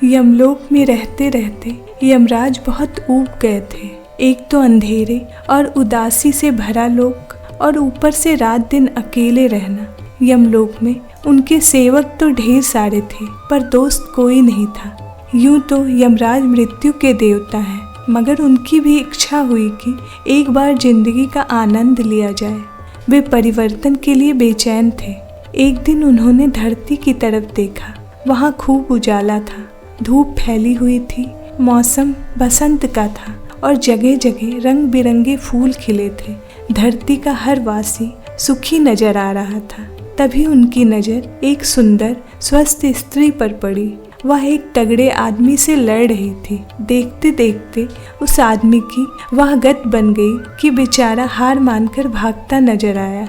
यमलोक में रहते रहते यमराज बहुत ऊब गए थे। एक तो अंधेरे और उदासी से भरा लोक और ऊपर से रात दिन अकेले रहना। यमलोक में उनके सेवक तो ढेर सारे थे पर दोस्त कोई नहीं था। यूं तो यमराज मृत्यु के देवता हैं, मगर उनकी भी इच्छा हुई कि एक बार जिंदगी का आनंद लिया जाए। वे परिवर्तन के लिए बेचैन थे। एक दिन उन्होंने धरती की तरफ देखा। वहाँ खूब उजाला था, धूप फैली हुई थी, मौसम बसंत का था और जगह जगह रंग बिरंगे फूल खिले थे। धरती का हर वासी सुखी नजर आ रहा था। तभी उनकी नज़र एक सुंदर स्वस्थ स्त्री पर पड़ी। वह एक तगड़े आदमी से लड़ रही थी। देखते देखते उस आदमी की वह गत बन गई कि बेचारा हार मानकर भागता नजर आया।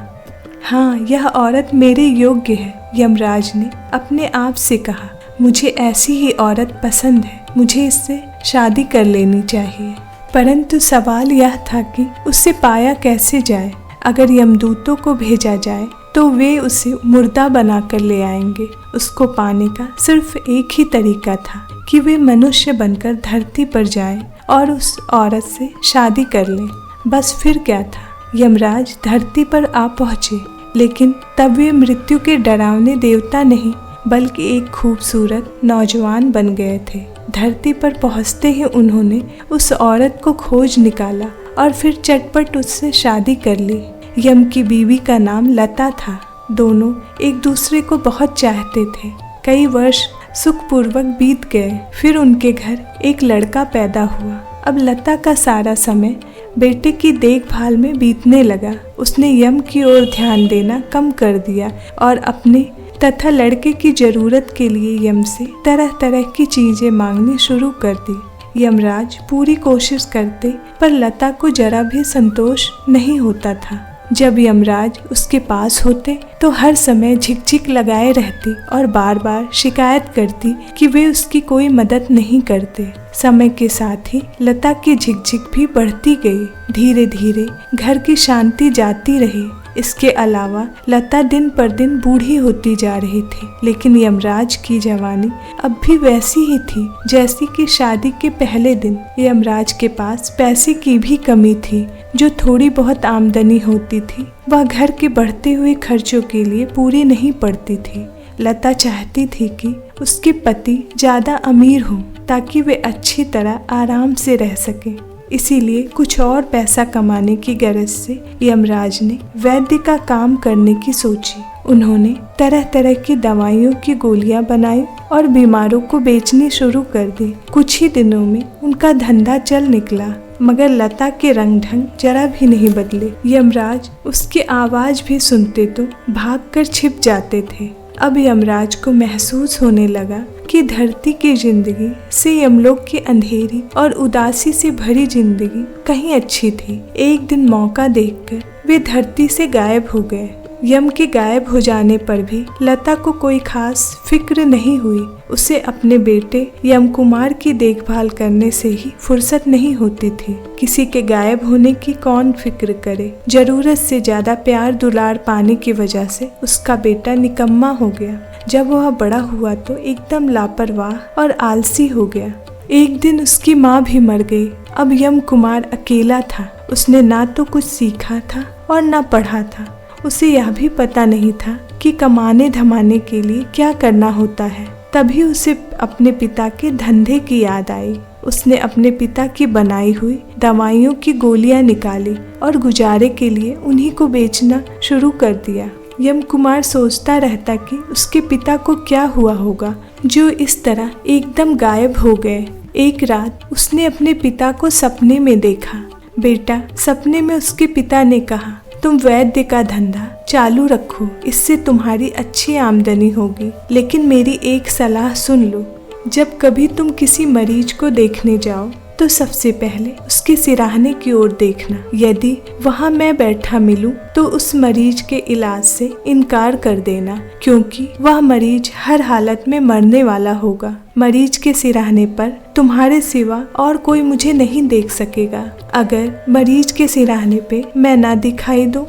हाँ, यह औरत मेरे योग्य है, यमराज ने अपने आप से कहा। मुझे ऐसी ही औरत पसंद है, मुझे इससे शादी कर लेनी चाहिए। परंतु सवाल यह था कि उससे पाया कैसे जाए। अगर यमदूतों को भेजा जाए तो वे उसे मुर्दा बनाकर ले आएंगे। उसको पाने का सिर्फ एक ही तरीका था कि वे मनुष्य बनकर धरती पर जाएं और उस औरत से शादी कर लें। बस फिर क्या था, यमराज धरती पर आ पहुँचे। लेकिन तब वे मृत्यु के डरावने देवता नहीं बल्कि एक खूबसूरत नौजवान बन गए थे। धरती पर पहुँचते ही उन्होंने उस औरत को खोज निकाला और फिर चटपट उससे शादी कर ली। यम की बीवी का नाम लता था। दोनों एक दूसरे को बहुत चाहते थे। कई वर्ष सुखपूर्वक बीत गए। फिर उनके घर एक लड़का पैदा हुआ। अब लता का सारा समय बेटे की देखभाल में बीतने लगा। उसने यम की ओर ध्यान देना कम कर दिया और अपने तथा लड़के की जरूरत के लिए यम से तरह तरह की चीजें मांगनी शुरू कर दी। यमराज पूरी कोशिश करते पर लता को जरा भी संतोष नहीं होता था। जब यमराज उसके पास होते तो हर समय झिकझिक लगाए रहती और बार बार शिकायत करती कि वे उसकी कोई मदद नहीं करते। समय के साथ ही लता की झिकझिक भी बढ़ती गई। धीरे धीरे घर की शांति जाती रही। इसके अलावा लता दिन पर दिन बूढ़ी होती जा रही थी, लेकिन यमराज की जवानी अब भी वैसी ही थी जैसी कि शादी के पहले दिन। यमराज के पास पैसे की भी कमी थी। जो थोड़ी बहुत आमदनी होती थी वह घर के बढ़ते हुए खर्चों के लिए पूरी नहीं पड़ती थी। लता चाहती थी कि उसके पति ज्यादा अमीर हों ताकि वे अच्छी तरह आराम से रह सकें। इसीलिए कुछ और पैसा कमाने की गरज से यमराज ने वैद्य का काम करने की सोची। उन्होंने तरह तरह की दवाइयों की गोलियां बनाई और बीमारों को बेचनी शुरू कर दी। कुछ ही दिनों में उनका धंधा चल निकला, मगर लता के रंग ढंग जरा भी नहीं बदले। यमराज उसकी आवाज भी सुनते तो भागकर छिप जाते थे। अब यमराज को महसूस होने लगा कि धरती की जिंदगी से यमलोक की अंधेरी और उदासी से भरी जिंदगी कहीं अच्छी थी। एक दिन मौका देखकर वे धरती से गायब हो गए। यम के गायब हो जाने पर भी लता को कोई खास फिक्र नहीं हुई। उसे अपने बेटे यम कुमार की देखभाल करने से ही फुर्सत नहीं होती थी। किसी के गायब होने की कौन फिक्र करे। जरूरत से ज्यादा प्यार दुलार पाने की वजह से उसका बेटा निकम्मा हो गया। जब वह बड़ा हुआ तो एकदम लापरवाह और आलसी हो गया। एक दिन उसकी माँ भी मर गई। अब यम कुमार अकेला था। उसने ना तो कुछ सीखा था और ना पढ़ा था। उसे यह भी पता नहीं था कि कमाने धमाने के लिए क्या करना होता है। तभी उसे अपने पिता के धंधे की याद आई। उसने अपने पिता की बनाई हुई दवाइयों की गोलियां निकाली और गुजारे के लिए उन्हीं को बेचना शुरू कर दिया। यम कुमार सोचता रहता कि उसके पिता को क्या हुआ होगा जो इस तरह एकदम गायब हो गए। एक रात उसने अपने पिता को सपने में देखा। बेटा, सपने में उसके पिता ने कहा, तुम वैद्य का धंधा चालू रखो, इससे तुम्हारी अच्छी आमदनी होगी। लेकिन मेरी एक सलाह सुन लो, जब कभी तुम किसी मरीज को देखने जाओ तो सबसे पहले उसके सिराहने की ओर देखना। यदि वहाँ मैं बैठा मिलूं तो उस मरीज के इलाज से इनकार कर देना, क्योंकि वह मरीज हर हालत में मरने वाला होगा। मरीज के सिराहने पर तुम्हारे सिवा और कोई मुझे नहीं देख सकेगा। अगर मरीज के सिराहने पे मैं ना दिखाई दूं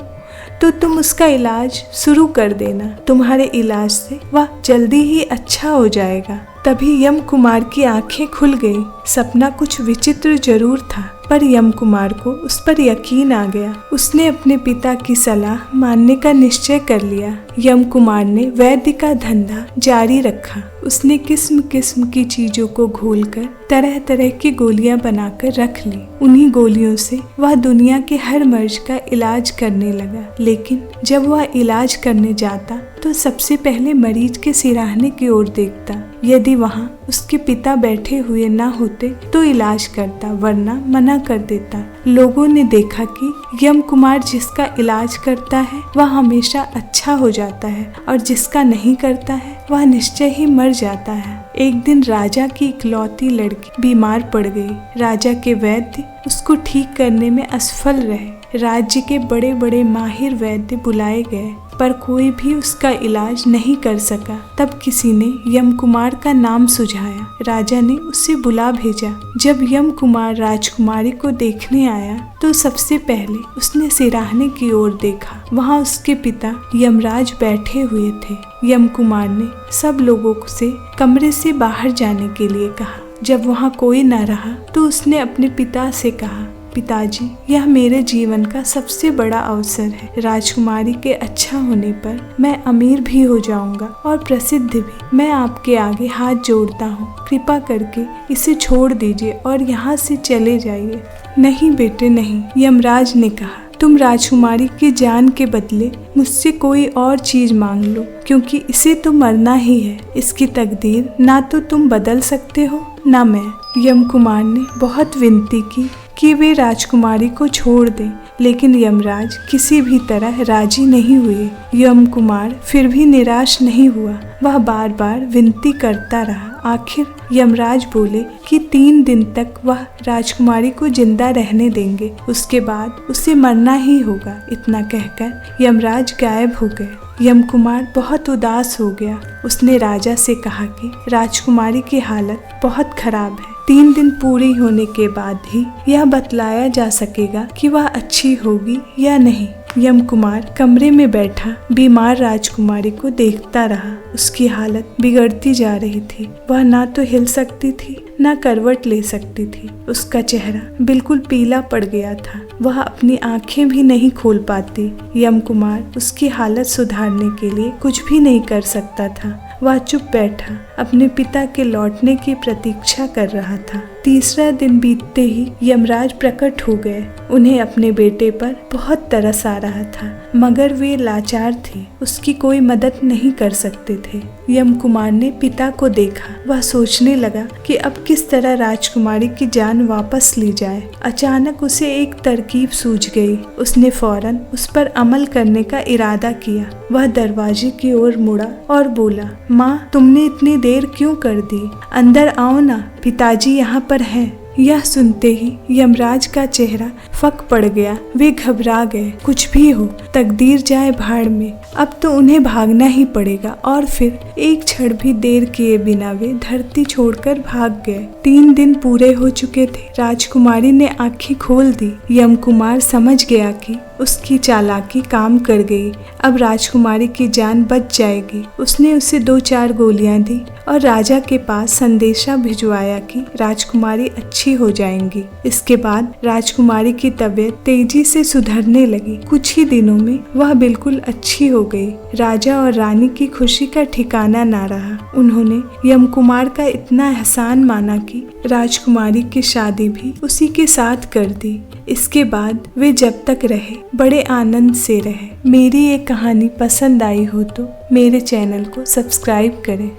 तो तुम उसका इलाज शुरू कर देना। तुम्हारे इलाज से वह जल्दी ही अच्छा हो जाएगा। तभी यम कुमार की आंखें खुल गई। सपना कुछ विचित्र जरूर था, पर यम कुमार को उस पर यकीन आ गया। उसने अपने पिता की सलाह मानने का निश्चय कर लिया। यम कुमार ने वैद्य का धंधा जारी रखा। उसने किस्म किस्म की चीजों को घोलकर तरह तरह की गोलियां बनाकर रख ली। उन्हीं गोलियों से वह दुनिया के हर मर्ज का इलाज करने लगा। लेकिन जब वह इलाज करने जाता तो सबसे पहले मरीज के सिराहने की ओर देखता। यदि वहाँ उसके पिता बैठे हुए ना होते तो इलाज करता, वरना मना कर देता। लोगों ने देखा कि यम कुमार जिसका इलाज करता है वह हमेशा अच्छा हो जाता है और जिसका नहीं करता है वह निश्चय ही मर जाता है। एक दिन राजा की इकलौती लड़की बीमार पड़ गई। राजा के वैद्य उसको ठीक करने में असफल रहे। राज्य के बड़े बड़े माहिर वैद्य बुलाए गए, पर कोई भी उसका इलाज नहीं कर सका। तब किसी ने यम कुमार का नाम सुझाया। राजा ने उसे बुला भेजा। जब यम कुमार राजकुमारी को देखने आया तो सबसे पहले उसने सिराहने की ओर देखा। वहाँ उसके पिता यमराज बैठे हुए थे। यम कुमार ने सब लोगों से कमरे से बाहर जाने के लिए कहा। जब वहाँ कोई न रहा तो उसने अपने पिता से कहा, पिताजी, यह मेरे जीवन का सबसे बड़ा अवसर है। राजकुमारी के अच्छा होने पर मैं अमीर भी हो जाऊंगा और प्रसिद्ध भी। मैं आपके आगे हाथ जोड़ता हूँ, कृपा करके इसे छोड़ दीजिए और यहाँ से चले जाइए। नहीं बेटे नहीं, यमराज ने कहा, तुम राजकुमारी की जान के बदले मुझसे कोई और चीज मांग लो, क्योंकि इसे तो मरना ही है। इसकी तकदीर ना तो तुम बदल सकते हो ना मैं। यम कुमार ने बहुत विनती की कि वे राजकुमारी को छोड़ दें, लेकिन यमराज किसी भी तरह राजी नहीं हुए। यम कुमार फिर भी निराश नहीं हुआ। वह बार बार विनती करता रहा। आखिर यमराज बोले कि 3 दिन तक वह राजकुमारी को जिंदा रहने देंगे, उसके बाद उसे मरना ही होगा। इतना कहकर यमराज गायब हो गए। यम कुमार बहुत उदास हो गया। उसने राजा से कहा कि राजकुमारी की हालत बहुत खराब है। 3 दिन पूरे होने के बाद ही यह बतलाया जा सकेगा कि वह अच्छी होगी या नहीं। यम कुमार कमरे में बैठा बीमार राजकुमारी को देखता रहा। उसकी हालत बिगड़ती जा रही थी। वह ना तो हिल सकती थी ना करवट ले सकती थी। उसका चेहरा बिल्कुल पीला पड़ गया था। वह अपनी आंखें भी नहीं खोल पाती। यम कुमार उसकी हालत सुधारने के लिए कुछ भी नहीं कर सकता था। वह चुप बैठा अपने पिता के लौटने की प्रतीक्षा कर रहा था। तीसरा दिन बीतते ही यमराज प्रकट हो गए। उन्हें अपने बेटे पर बहुत तरस आ रहा था, मगर वे लाचार थे, उसकी कोई मदद नहीं कर सकते थे। यम कुमार ने पिता को देखा। वह सोचने लगा कि अब किस तरह राजकुमारी की जान वापस ली जाए। अचानक उसे एक तरकीब सूझ गई। उसने फौरन उस पर अमल करने का इरादा किया। वह दरवाजे की ओर मुड़ा और बोला, माँ, तुमने इतनी देर क्यों कर दी? अंदर आओ ना, पिताजी यहाँ पर हैं। यह सुनते ही यमराज का चेहरा फक पड़ गया। वे घबरा गए। कुछ भी हो, तकदीर जाए भाड़ में, अब तो उन्हें भागना ही पड़ेगा। और फिर एक क्षण भी देर किए बिना वे धरती छोड़कर भाग गए। 3 दिन पूरे हो चुके थे। राजकुमारी ने आंखें खोल दी। यम कुमार समझ गया कि उसकी चालाकी काम कर गई। अब राजकुमारी की जान बच जाएगी। उसने उसे 2-4 गोलियां दी और राजा के पास संदेशा भिजवाया कि राजकुमारी अच्छी हो जाएंगी। इसके बाद राजकुमारी की तबीयत तेजी से सुधरने लगी। कुछ ही दिनों में वह बिल्कुल अच्छी हो गई। राजा और रानी की खुशी का ठिकाना ना रहा। उन्होंने यम कुमार का इतना एहसान माना कि राजकुमारी की शादी भी उसी के साथ कर दी। इसके बाद वे जब तक रहे बड़े आनंद से रहे। मेरी ये कहानी पसंद आई हो तो मेरे चैनल को सब्सक्राइब करें।